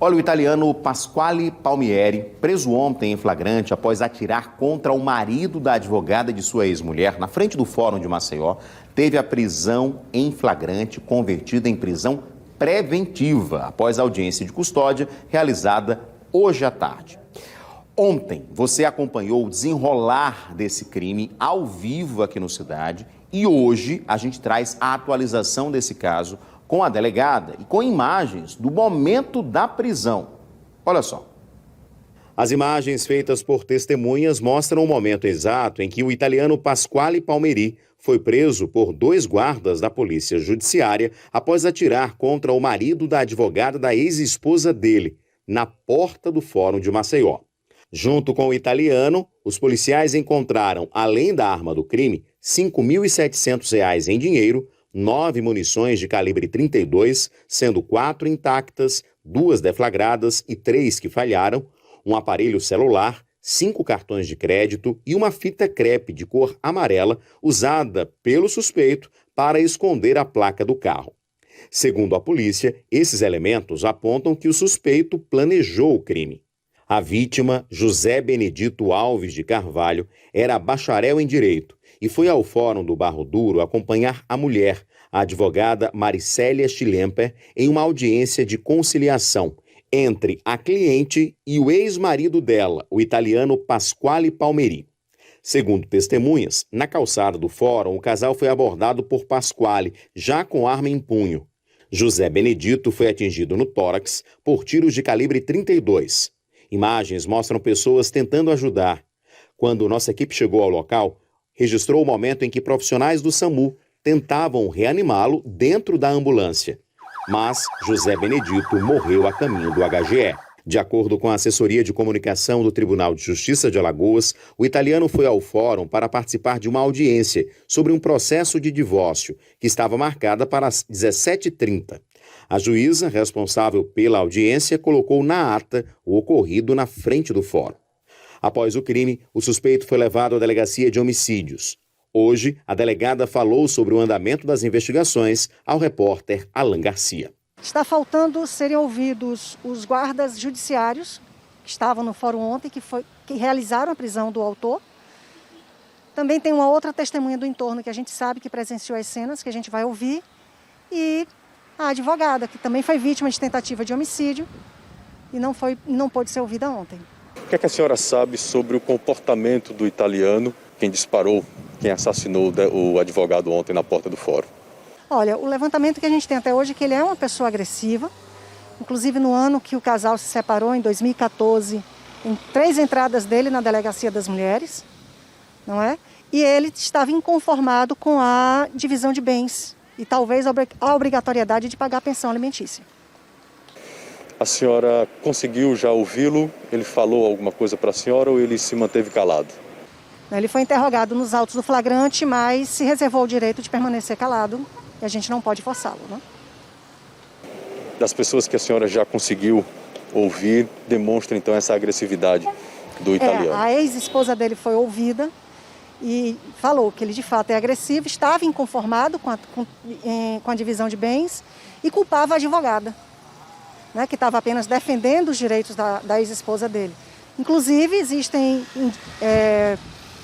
Olha, o italiano Pasquale Palmieri, preso ontem em flagrante após atirar contra o marido da advogada de sua ex-mulher na frente do Fórum de Maceió, teve a prisão em flagrante convertida em prisão preventiva após a audiência de custódia realizada hoje à tarde. Ontem, você acompanhou o desenrolar desse crime ao vivo aqui no Cidade e hoje a gente traz a atualização desse caso com a delegada e com imagens do momento da prisão. Olha só. As imagens feitas por testemunhas mostram o momento exato em que o italiano Pasquale Palmieri foi preso por 2 guardas da Polícia Judiciária após atirar contra o marido da advogada da ex-esposa dele, na porta do Fórum de Maceió. Junto com o italiano, os policiais encontraram, além da arma do crime, R$ 5.700 em dinheiro, 9 munições de calibre 32, sendo 4 intactas, 2 deflagradas e 3 que falharam, um aparelho celular, 5 cartões de crédito e uma fita crepe de cor amarela usada pelo suspeito para esconder a placa do carro. Segundo a polícia, esses elementos apontam que o suspeito planejou o crime. A vítima, José Benedito Alves de Carvalho, era bacharel em Direito e foi ao Fórum do Barro Duro acompanhar a mulher, a advogada Maricélia Schlemper, em uma audiência de conciliação entre a cliente e o ex-marido dela, o italiano Pasquale Palmieri. Segundo testemunhas, na calçada do Fórum, o casal foi abordado por Pasquale, já com arma em punho. José Benedito foi atingido no tórax por tiros de calibre 32. Imagens mostram pessoas tentando ajudar. Quando nossa equipe chegou ao local, registrou o momento em que profissionais do SAMU tentavam reanimá-lo dentro da ambulância. Mas José Benedito morreu a caminho do HGE. De acordo com a assessoria de comunicação do Tribunal de Justiça de Alagoas, o italiano foi ao fórum para participar de uma audiência sobre um processo de divórcio que estava marcada para as 17h30. A juíza, responsável pela audiência, colocou na ata o ocorrido na frente do fórum. Após o crime, o suspeito foi levado à delegacia de homicídios. Hoje, a delegada falou sobre o andamento das investigações ao repórter Alan Garcia. Está faltando serem ouvidos os guardas judiciários que estavam no fórum ontem, que realizaram a prisão do autor. Também tem uma outra testemunha do entorno que a gente sabe que presenciou as cenas, que a gente vai ouvir. E a advogada, que também foi vítima de tentativa de homicídio e não pôde ser ouvida ontem. O que é que a senhora sabe sobre o comportamento do italiano, quem disparou, quem assassinou o advogado ontem na porta do fórum? Olha, o levantamento que a gente tem até hoje é que ele é uma pessoa agressiva. Inclusive no ano que o casal se separou, em 2014, em 3 entradas dele na Delegacia das Mulheres, não é? E ele estava inconformado com a divisão de bens e talvez a obrigatoriedade de pagar a pensão alimentícia. A senhora conseguiu já ouvi-lo? Ele falou alguma coisa para a senhora ou ele se manteve calado? Ele foi interrogado nos autos do flagrante, mas se reservou o direito de permanecer calado e a gente não pode forçá-lo, né? Das pessoas que a senhora já conseguiu ouvir, demonstra então essa agressividade do italiano. A ex-esposa dele foi ouvida e falou que ele de fato é agressivo, estava inconformado com a divisão de bens e culpava a advogada, né, que estava apenas defendendo os direitos da ex-esposa dele. Inclusive, existem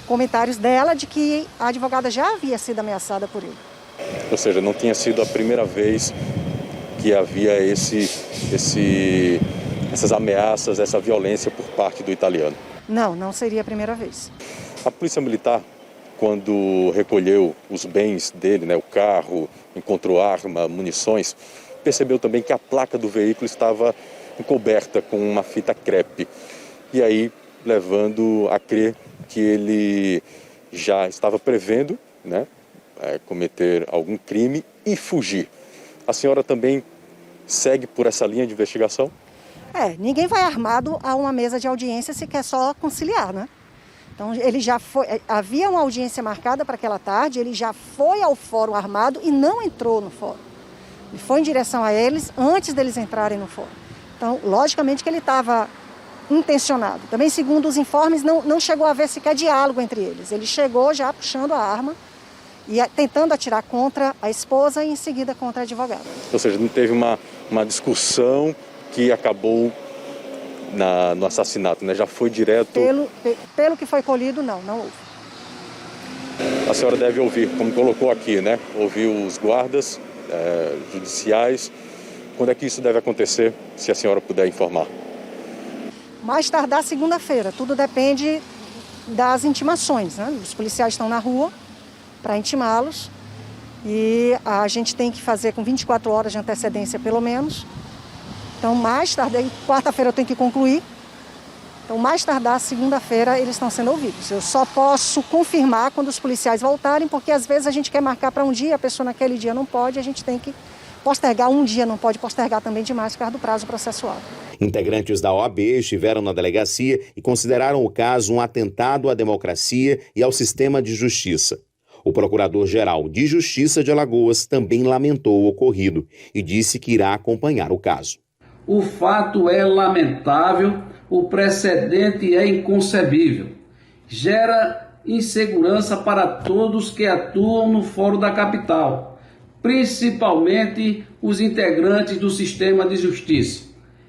comentários dela de que a advogada já havia sido ameaçada por ele. Ou seja, não tinha sido a primeira vez que havia essas ameaças, essa violência por parte do italiano? Não seria a primeira vez. A Polícia Militar, quando recolheu os bens dele, né, o carro, encontrou arma, munições, percebeu também que a placa do veículo estava encoberta com uma fita crepe. E aí, levando a crer que ele já estava prevendo, né, cometer algum crime e fugir. A senhora também segue por essa linha de investigação? Ninguém vai armado a uma mesa de audiência se quer só conciliar, né? Então, ele já foi, havia uma audiência marcada para aquela tarde, ele já foi ao fórum armado e não entrou no fórum. Ele foi em direção a eles antes deles entrarem no fórum. Então, logicamente que ele estava intencionado. Também, segundo os informes, não chegou a haver sequer diálogo entre eles. Ele chegou já puxando a arma e tentando atirar contra a esposa e em seguida contra a advogada. Ou seja, não teve uma discussão que acabou no assassinato, né? Já foi direto... Pelo que foi colhido, não houve. A senhora deve ouvir, como colocou aqui, né? Ouvir os guardas judiciais. Quando é que isso deve acontecer, se a senhora puder informar? Mais tardar segunda-feira, tudo depende das intimações, né? Os policiais estão na rua para intimá-los e a gente tem que fazer com 24 horas de antecedência pelo menos. Então, mais tardar, quarta-feira eu tenho que concluir. Então, mais tardar, segunda-feira, eles estão sendo ouvidos. Eu só posso confirmar quando os policiais voltarem, porque às vezes a gente quer marcar para um dia, a pessoa naquele dia não pode, a gente tem que postergar um dia, não pode postergar também demais por causa do prazo processual. Integrantes da OAB estiveram na delegacia e consideraram o caso um atentado à democracia e ao sistema de justiça. O Procurador-Geral de Justiça de Alagoas também lamentou o ocorrido e disse que irá acompanhar o caso. O fato é lamentável, o precedente é inconcebível. Gera insegurança para todos que atuam no Fórum da Capital, principalmente os integrantes do sistema de justiça.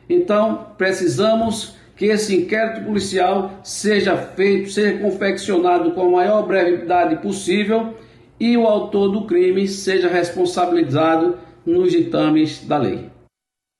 Então, precisamos que esse inquérito policial seja feito, seja confeccionado com a maior brevidade possível e o autor do crime seja responsabilizado nos ditames da lei.